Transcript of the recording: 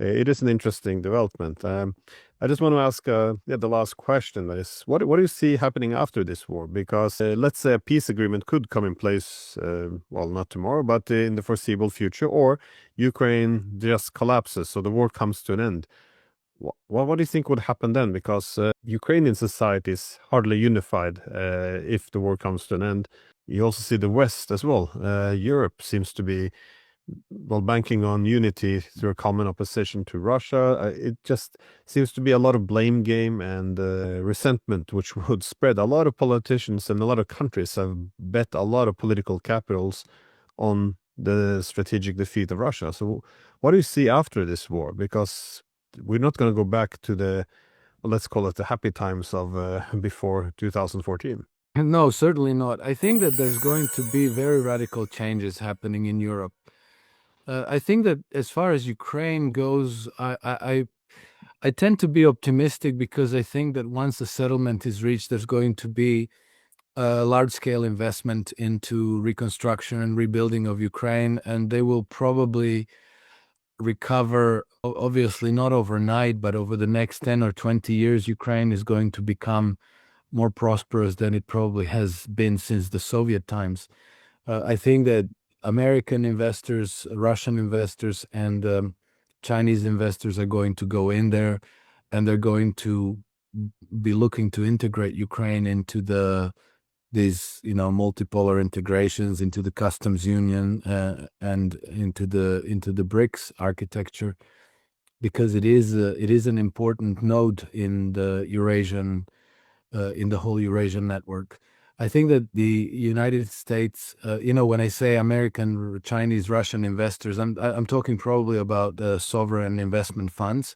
It is an interesting development. I just want to ask the last question is, what do you see happening after this war? Because let's say a peace agreement could come in place, well, not tomorrow, but in the foreseeable future, or Ukraine just collapses, so the war comes to an end. What do you think would happen then? Because Ukrainian society is hardly unified if the war comes to an end. You also see the West as well. Europe seems to be, well, banking on unity through a common opposition to Russia. It just seems to be a lot of blame game and resentment, which would spread. A lot of politicians and a lot of countries have bet a lot of political capitals on the strategic defeat of Russia. So what do you see after this war? Because we're not going to go back to the, well, let's call it the happy times of before 2014. No, certainly not. I think that there's going to be very radical changes happening in Europe. I think that as far as Ukraine goes, I tend to be optimistic because I think that once the settlement is reached, there's going to be a large-scale investment into reconstruction and rebuilding of Ukraine, and they will probably recover, obviously not overnight, but over the next 10 or 20 years, Ukraine is going to become more prosperous than it probably has been since the Soviet times. I think that American investors, Russian investors, and Chinese investors are going to go in there, and they're going to be looking to integrate Ukraine into these multipolar integrations, into the customs union, and into the BRICS architecture, because it is an important node in the Eurasian in the whole Eurasian network. I think that the United States, when I say American, Chinese, Russian investors, I'm talking probably about sovereign investment funds.